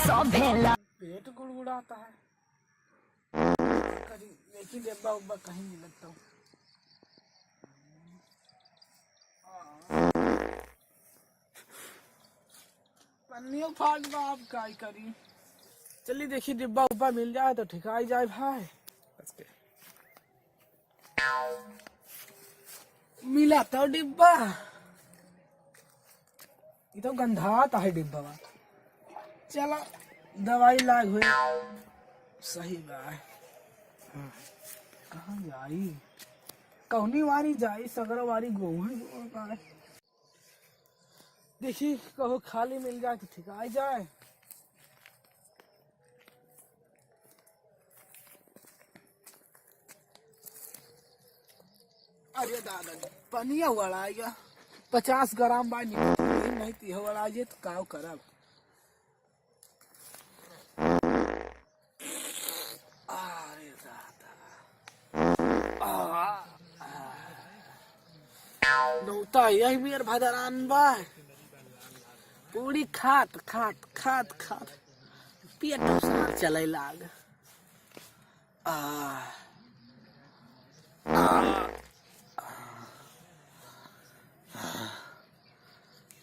पेट गुड़गुड़ाता है, लेकिन डिब्बा उब्बा कहीं नहीं लगता हूँ। पन्नियों फाड़ दो, आप क्या करी। चलिए देखिए डिब्बा उब्बा मिल जाए तो ठिकाई जाए भाई। मिला तो डिब्बा, ये तो गंधाता है डिब्बा। चलो दवाई लाग हुई, सही बात। कहाँ जाई, कौनी वारी जाई, सगरो वारी गोहन। देखी कहो खाली मिल जाए तो ठिकाई जाए। अरे दादा पनिया वाला आएगा 50 ग्राम बाई नहीं तीह वाला आइए तो काव करब। अरे दादा नौता यही मेर भदरान बा, पूरी खात खात खात खात पेट सार चले लाग।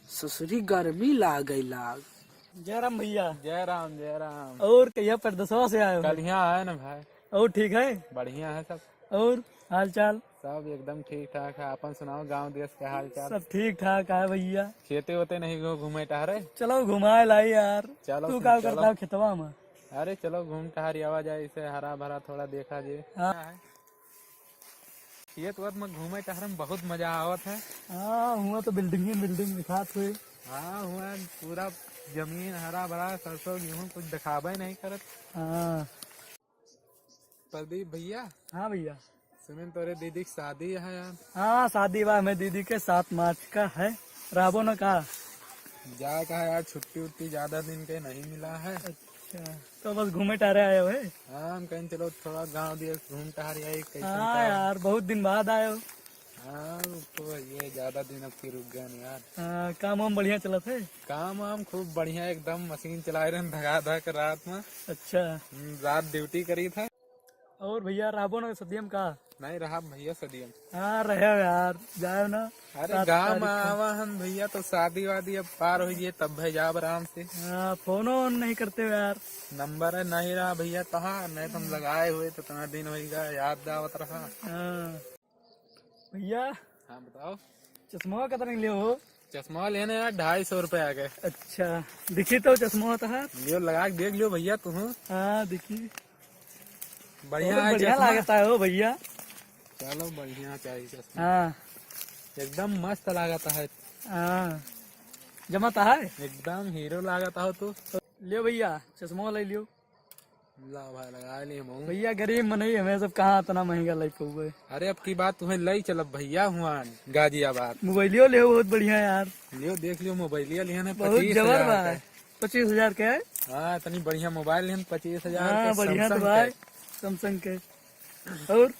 ससुरी गर्मी लाग गई लाग। जय राम भैया। जय राम जय राम। और कहिया परदसवा से आए हो? कल यहाँ आए ना भाई। और ठीक है? बढ़िया है सब। और हाल चाल सब एकदम ठीक ठाक है। अपन सुनाओ गांव देश का हाल चाल? सब ठीक ठाक है भैया। खेते होते नहीं घूमे टहरे? चलो घुमाए लाई यार। चलो तू क्या करता है खेतवा में? अरे चलो घूम टहरी आवा जाए, इसे हरा भरा थोड़ा देखा जाए। हाँ खेत वत में घूमे टहरे में बहुत मजा आवत है। हाँ हुआ तो बिल्डिंग दिखात हुए। हाँ हुआ पूरा जमीन हरा भरा, सरसों गेहूँ कुछ दिखावे नहीं करत। हाँ प्रदीप भैया। हाँ भैया। सुने तोरे दीदी की शादी है यार। हाँ शादी वाह में दीदी के 7 मार्च का है। राबो ने कहा जा कहा यार, छुट्टी उट्टी ज्यादा दिन के नहीं मिला है। अच्छा तो बस घूमे टहरे आए हो? हाँ हम कहीं चलो थोड़ा गांव दिए घूम टहरी आई। हाँ यार बहुत दिन बाद आए हो। हाँ तो ये ज्यादा दिन अब की रुक गए ना यार। हाँ काम वाम बढ़िया चला थे? काम वाम खूब बढ़िया, एकदम मशीन चला रहे धगा धक रात में। अच्छा रात ड्यूटी करी था। और भैया राबो ने सदियम का नहीं रहा भैया सदियम। हाँ रहे हो यार, जाओ ना। अरे गाँव में आवा हम भैया तो शादी वादी अब पार हो गई तब भेजाब आराम से। हाँ फोन ऑन नहीं करते हो यार? नंबर है नहीं रहा भैया, कहाँ नहीं तुम लगाए हुए तो तुम्हारा दिन होगा याद दावत रहा। हाँ भैया। हाँ बताओ। चश्मा कितना लियो हो? चश्मा लेने यार 250 रुपए आ गए। अच्छा दिखी तो चश्मा था। लियो लगा के देख लियो भैया तुम। हाँ दिखी बढ़िया है, बढ़िया लागता है हो भैया। चलो बढ़िया चाहिए चश्मा। हाँ एकदम मस्त लागता है। हाँ जमाता है एकदम हीरो लागता हो तू। लियो भैया चश्मा ले लियो। ला भाई लगा लिए भैया गरीब में नहीं, हमें सब कहाँ इतना महंगा ले पाओगे। अरे अब की बात तुम्हें लई चलब भैया हुआ गाजियाबाद। मोबाइलियो ले बहुत बढ़िया यार। लियो देख लियो मोबाइलिया लिया बहुत जबर बा। 25,000 के है। हाँ इतनी बढ़िया मोबाइल लिया 25,000। हाँ बढ़िया तो भाई सैमसंग के। और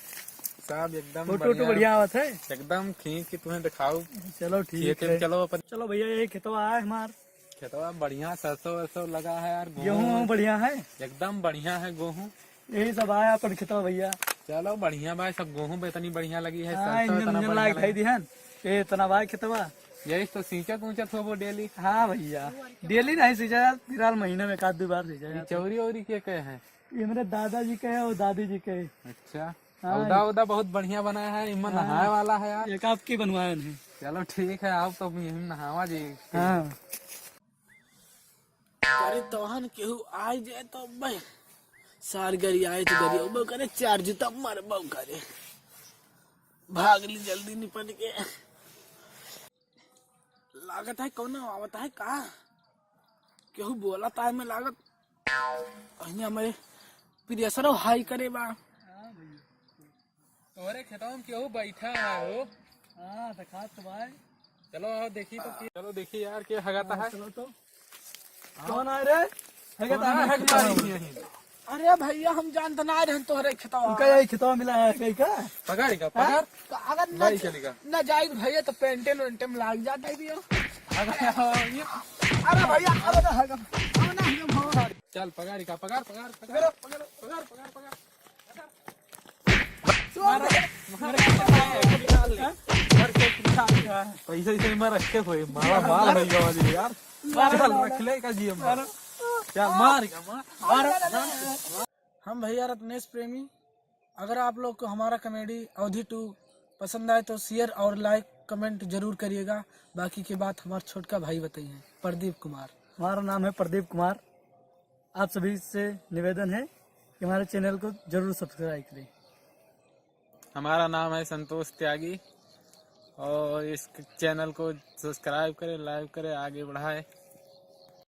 सब एकदम फोटो बढ़िया आवत है। एकदम खींच के तुम्हें दिखाओ। चलो ठीक है चलो अपन। चलो भैया ये खेतवा है हमार। खेतवा बढ़िया सरसों वरसों लगा है यार। गेहूँ बढ़िया है, एकदम बढ़िया है गेहूँ। यही सब आया अपन खेतवा भैया। चलो बढ़िया भाई, सब गेहूँ पे इतनी बढ़िया लगी है। हाँ इंजन लाग खाई दिहन ये इतना भाई खेतवा। यही तो सींचत ऊंचत हो वो डेली। हाँ भैया डेली नहीं सींचा जाता, फिलहाल महीने में 1-2 बार सींचा जाता। चौरी औरी के हैं? ये मेरे दादाजी के है और दादी जी के। अच्छा औदा उदा बहुत बढ़िया बनाया है। इनमें नहाए वाला है यार। एक आपकी बनवाए हैं। चलो ठीक है आप तो यही नहावा जी। हाँ अरे तोहन केहू आई जाए तो भाई सार गरी आए तो गरी उबो करे, चार्ज तब मर बो करे, भाग ली जल्दी निपट के। लागत है कौन आवत है का केहू बोला था में लागत अहिया में प्रेशर हाई करे बा। तोरे खेतों में केहू बैठा है हो। हाँ दिखा तो भाई। चलो आओ देखी तो। चलो देखी यार क्या हगाता है। चलो तो कौन आ रहे? अरे भैया हम जानते ना रहे तोहरे खेतवा। यही खेतवा मिला है कहीं का? पगाड़ी का पगार अगर नहीं चलेगा न जाए भैया तो पेंटेन वेंटे में लाग जाता है भैया। अगर अरे भैया अब ना चल पगार का पगार पगार पगार पगार पगार पगार पगार पैसा इसे मैं रखे हुए मारा मार भैया वाली यार चल रख ले का जी मार चल मार का मार। हम भैया रत्नेश प्रेमी, अगर आप लोग को हमारा कॉमेडी अवधि 2 पसंद आए तो शेयर और लाइक कमेंट जरूर करिएगा। बाकी की बात हमारे छोटका भाई बताइए, प्रदीप कुमार। हमारा नाम है प्रदीप कुमार। आप सभी से निवेदन है कि हमारे चैनल को जरूर सब्सक्राइब करें। हमारा नाम है संतोष त्यागी और इस चैनल को सब्सक्राइब करें, लाइक करें, आगे बढ़ाए।